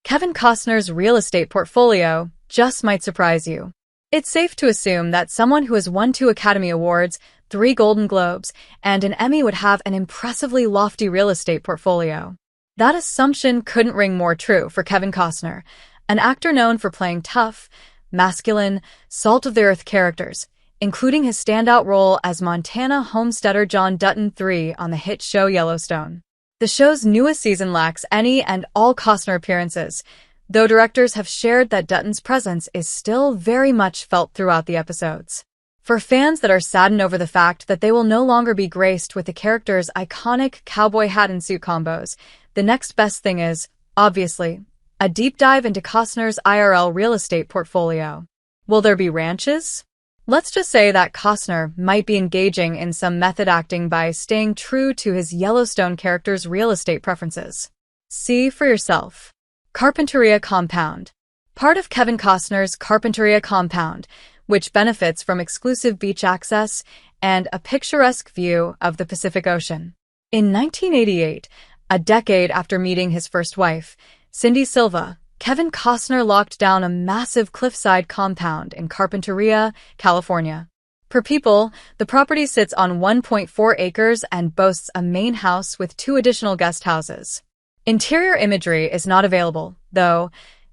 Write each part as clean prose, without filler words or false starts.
Kevin Costner's real estate portfolio just might surprise you. It's safe to assume that someone who has won 2 Academy Awards, 3 Golden Globes, and an Emmy would have an impressively lofty real estate portfolio. That assumption couldn't ring more true for Kevin Costner, an actor known for playing tough, masculine, salt-of-the-earth characters, including his standout role as Montana homesteader John Dutton III on the hit show Yellowstone. The show's newest season lacks any and all Costner appearances, though directors have shared that Dutton's presence is still very much felt throughout the episodes. For fans that are saddened over the fact that they will no longer be graced with the character's iconic cowboy hat and suit combos, the next best thing is, obviously, a deep dive into Costner's IRL real estate portfolio. Will there be ranches? Let's just say that Costner might be engaging in some method acting by staying true to his Yellowstone character's real estate preferences. See for yourself. Carpinteria Compound. Part of Kevin Costner's Carpinteria Compound, which benefits from exclusive beach access and a picturesque view of the Pacific Ocean. In 1988, a decade after meeting his first wife, Cindy Silva, Kevin Costner locked down a massive cliffside compound in Carpinteria, California. Per people, the property sits on 1.4 acres and boasts a main house with 2 additional guest houses. Interior imagery is not available, though,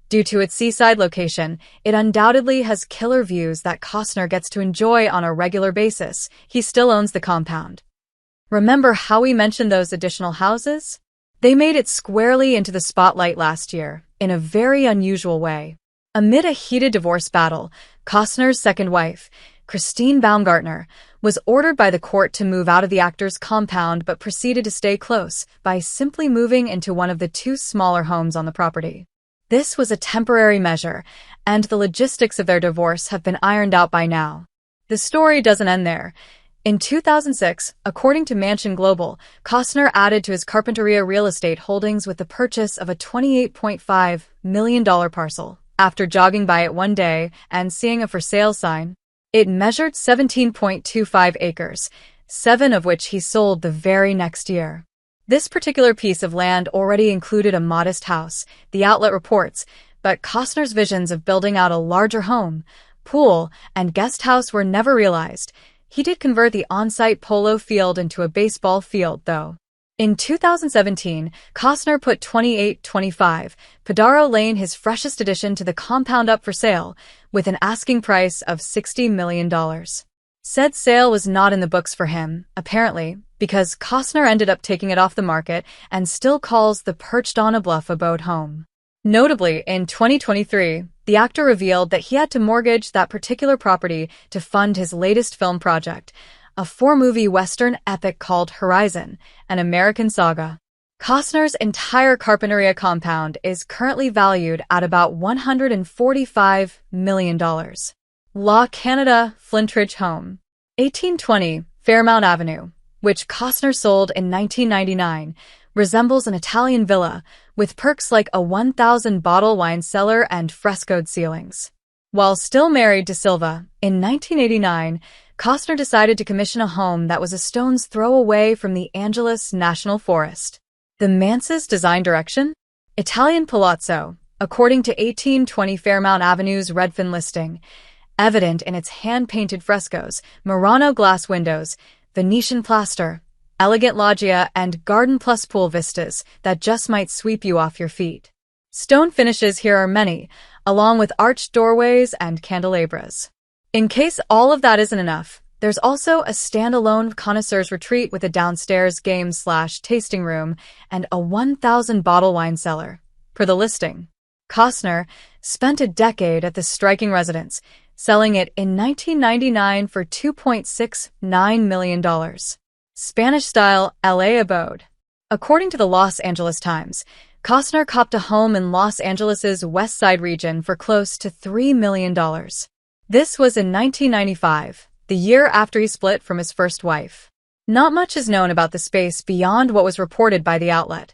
due to its seaside location, it undoubtedly has killer views that Costner gets to enjoy on a regular basis. He still owns the compound. Remember how we mentioned those additional houses? They made it squarely into the spotlight last year, in a very unusual way. Amid a heated divorce battle, Costner's second wife, Christine Baumgartner, was ordered by the court to move out of the actor's compound but proceeded to stay close by simply moving into one of the 2 smaller homes on the property. This was a temporary measure, and the logistics of their divorce have been ironed out by now. The story doesn't end there. In 2006, according to Mansion Global, Costner added to his Carpinteria real estate holdings with the purchase of a $28.5 million parcel. After jogging by it one day and seeing a for sale sign, it measured 17.25 acres, 7 of which he sold the very next year. This particular piece of land already included a modest house, the outlet reports, but Costner's visions of building out a larger home, pool, and guest house were never realized. He did convert the on-site polo field into a baseball field, though. In 2017, Costner put 2825 Padaro Lane, his freshest addition to the compound, up for sale, with an asking price of $60 million. Said sale was not in the books for him, apparently, because Costner ended up taking it off the market and still calls the perched-on-a-bluff Abode home. Notably, in 2023, the actor revealed that he had to mortgage that particular property to fund his latest film project, a 4-movie Western epic called Horizon, an American saga. Costner's entire Carpinteria compound is currently valued at about $145 million. Cañada Flintridge Home. 1820 Fairmount Avenue, which Costner sold in 1999, resembles an Italian villa, with perks like a 1,000-bottle wine cellar and frescoed ceilings. While still married to Silva, in 1989, Costner decided to commission a home that was a stone's throw away from the Angeles National Forest. The manse's design direction? Italian palazzo, according to 1820 Fairmount Avenue's Redfin listing, evident in its hand-painted frescoes, Murano glass windows, Venetian plaster, elegant loggia, and garden plus pool vistas that just might sweep you off your feet. Stone finishes here are many, along with arched doorways and candelabras. In case all of that isn't enough, there's also a standalone connoisseur's retreat with a downstairs game/tasting room and a 1,000-bottle wine cellar. Per the listing, Costner spent a decade at this striking residence, selling it in 1999 for $2.69 million. Spanish-style L.A. Abode. According to the Los Angeles Times, Costner copped a home in Los Angeles' West Side region for close to $3 million. This was in 1995, the year after he split from his first wife. Not much is known about the space beyond what was reported by the outlet,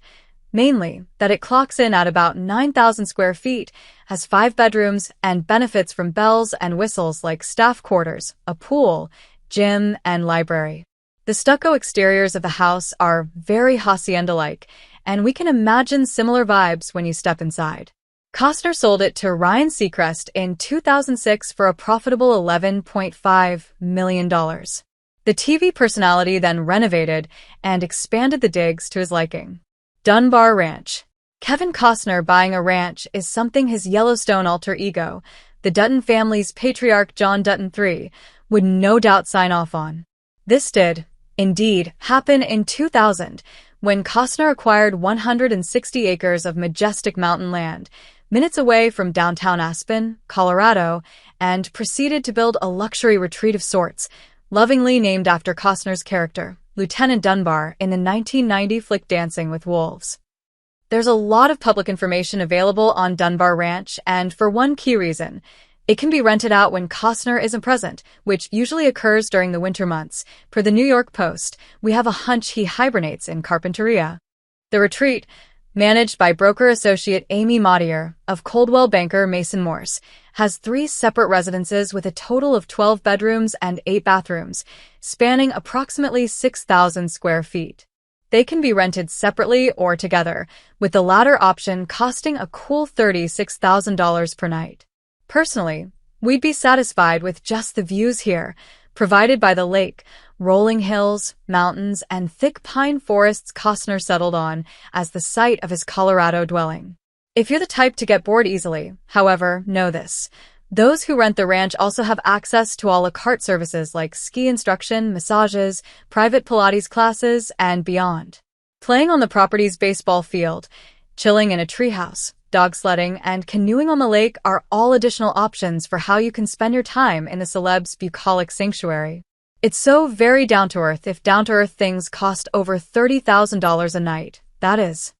mainly that it clocks in at about 9,000 square feet, has 5 bedrooms, and benefits from bells and whistles like staff quarters, a pool, gym, and library. The stucco exteriors of the house are very hacienda-like, and we can imagine similar vibes when you step inside. Costner sold it to Ryan Seacrest in 2006 for a profitable $11.5 million. The TV personality then renovated and expanded the digs to his liking. Dunbar Ranch. Kevin Costner buying a ranch is something his Yellowstone alter ego, the Dutton family's patriarch John Dutton III, would no doubt sign off on. This did, indeed, happen in 2000, when Costner acquired 160 acres of majestic mountain land, minutes away from downtown Aspen, Colorado, and proceeded to build a luxury retreat of sorts, lovingly named after Costner's character, Lieutenant Dunbar, in the 1990 flick Dancing with Wolves. There's a lot of public information available on Dunbar Ranch, and for one key reason, it can be rented out when Costner isn't present, which usually occurs during the winter months. Per the New York Post, we have a hunch he hibernates in Carpinteria. The retreat, managed by broker-associate Amy Mottier of Coldwell banker Mason Morse, has 3 separate residences with a total of 12 bedrooms and 8 bathrooms, spanning approximately 6,000 square feet. They can be rented separately or together, with the latter option costing a cool $36,000 per night. Personally, we'd be satisfied with just the views here, provided by the lake, rolling hills, mountains, and thick pine forests Costner settled on as the site of his Colorado dwelling. If you're the type to get bored easily, however, know this. Those who rent the ranch also have access to a la carte services like ski instruction, massages, private Pilates classes, and beyond. Playing on the property's baseball field, chilling in a treehouse, dog sledding, and canoeing on the lake are all additional options for how you can spend your time in the celeb's bucolic sanctuary. It's so very down-to-earth if down-to-earth things cost over $30,000 a night, that is.